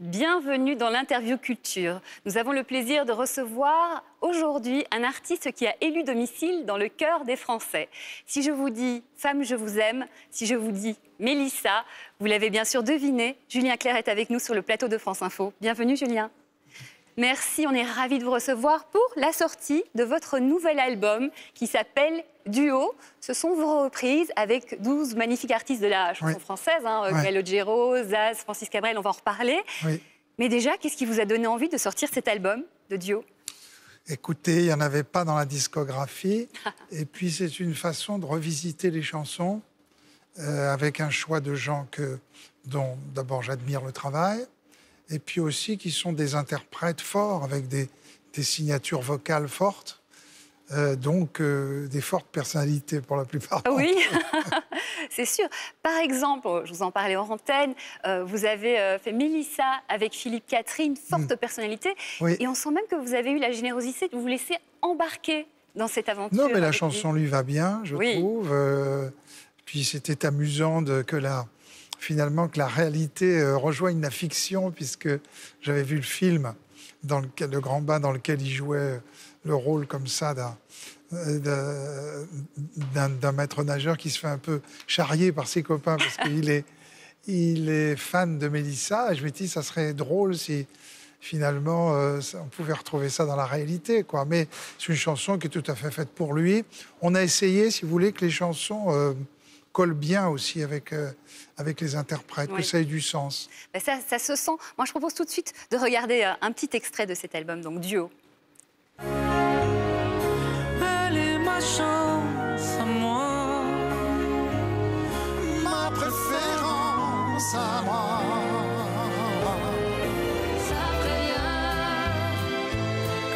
Bienvenue dans l'interview culture. Nous avons le plaisir de recevoir aujourd'hui un artiste qui a élu domicile dans le cœur des Français. Si je vous dis « Femme, je vous aime », si je vous dis « Mélissa », vous l'avez bien sûr deviné, Julien Clerc est avec nous sur le plateau de France Info. Bienvenue Julien. Merci, on est ravis de vous recevoir pour la sortie de votre nouvel album qui s'appelle Duo. Ce sont vos reprises avec 12 magnifiques artistes de la chanson française, Calogero, Zaz, Francis Cabrel, on va en reparler. Oui. Mais déjà, qu'est-ce qui vous a donné envie de sortir cet album de Duo? Écoutez, il n'y en avait pas dans la discographie. Et puis, c'est une façon de revisiter les chansons avec un choix de gens dont, d'abord, j'admire le travail. Et puis aussi qui sont des interprètes forts, avec des signatures vocales fortes, donc des fortes personnalités pour la plupart. Oui, c'est sûr. Par exemple, je vous en parlais en antenne, vous avez fait Mélissa avec Philippe Catherine, forte personnalité, et on sent même que vous avez eu la générosité de vous laisser embarquer dans cette aventure. Non, mais la chanson lui va bien, je trouve. Puis c'était amusant finalement que la réalité rejoigne la fiction, puisque j'avais vu le film, Le Grand Bain, dans lequel il jouait le rôle comme ça d'un maître nageur qui se fait un peu charrier par ses copains, parce qu'il est fan de Mélissa. Et je me dis, ça serait drôle si finalement on pouvait retrouver ça dans la réalité, quoi. Mais c'est une chanson qui est tout à fait faite pour lui. On a essayé, si vous voulez, que les chansons colle bien aussi avec les interprètes, que ça ait du sens. Ben ça se sent. Moi, je propose tout de suite de regarder un petit extrait de cet album, donc Duo. Elle est ma chance à moi, ma préférence à moi. Ça prévient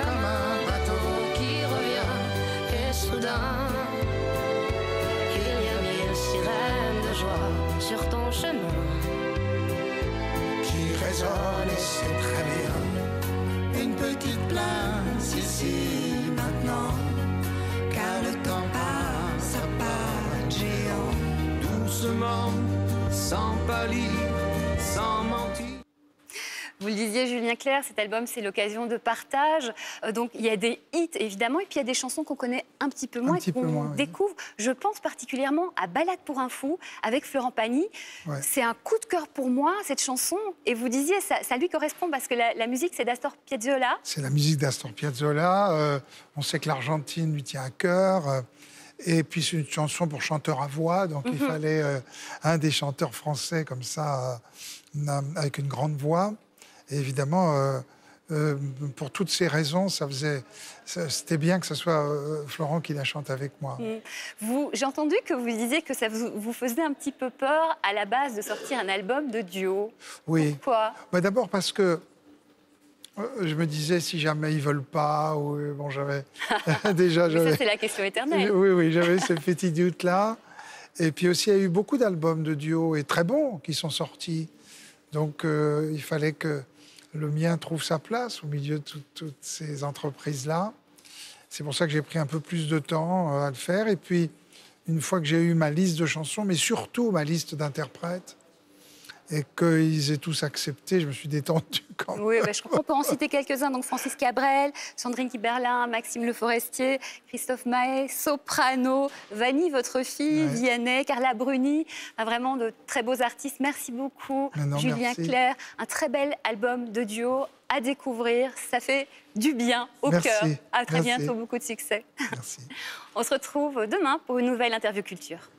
comme un bateau qui revient et soudain sirène de joie sur ton chemin qui résonne et c'est très bien. Une petite place ici maintenant, car le temps passe à pas géant. Doucement, sans pâlir, sans mentir. Vous le disiez, Julien Clerc, cet album, c'est l'occasion de partage. Donc, il y a des hits, évidemment, et puis il y a des chansons qu'on connaît un petit peu moins, qu'on découvre. Je pense particulièrement à Balade pour un fou, avec Florent Pagny. Ouais. C'est un coup de cœur pour moi, cette chanson. Et vous disiez, ça lui correspond, parce que la musique, c'est d'Astor Piazzolla. C'est la musique d'Astor Piazzolla. On sait que l'Argentine lui tient à cœur. Et puis, c'est une chanson pour chanteur à voix. Donc, il fallait un des chanteurs français, comme ça, avec une grande voix. Et évidemment, pour toutes ces raisons, c'était bien que ce soit Florent qui la chante avec moi. J'ai entendu que vous disiez que ça vous faisait un petit peu peur à la base de sortir un album de duo. Oui. Pourquoi? D'abord parce que je me disais, si jamais ils ne veulent pas, bon, j'avais déjà... Mais ça, c'est la question éternelle. Oui, j'avais ce petit doute-là. Et puis aussi, il y a eu beaucoup d'albums de duo, et très bons, qui sont sortis. Donc, il fallait que le mien trouve sa place au milieu de toutes ces entreprises-là. C'est pour ça que j'ai pris un peu plus de temps à le faire. Et puis, une fois que j'ai eu ma liste de chansons, mais surtout ma liste d'interprètes, et qu'ils aient tous accepté, je me suis détendu quand même. Oui, je crois qu'on peut en citer quelques-uns. Donc Francis Cabrel, Sandrine Kiberlin, Maxime Le Forestier, Christophe Maé, Soprano, Vanny, votre fille, Vianney, Carla Bruni. Vraiment de très beaux artistes. Merci beaucoup, Julien Clerc. Un très bel album de duo à découvrir. Ça fait du bien au cœur. À très bientôt, beaucoup de succès. Merci. On se retrouve demain pour une nouvelle interview culture.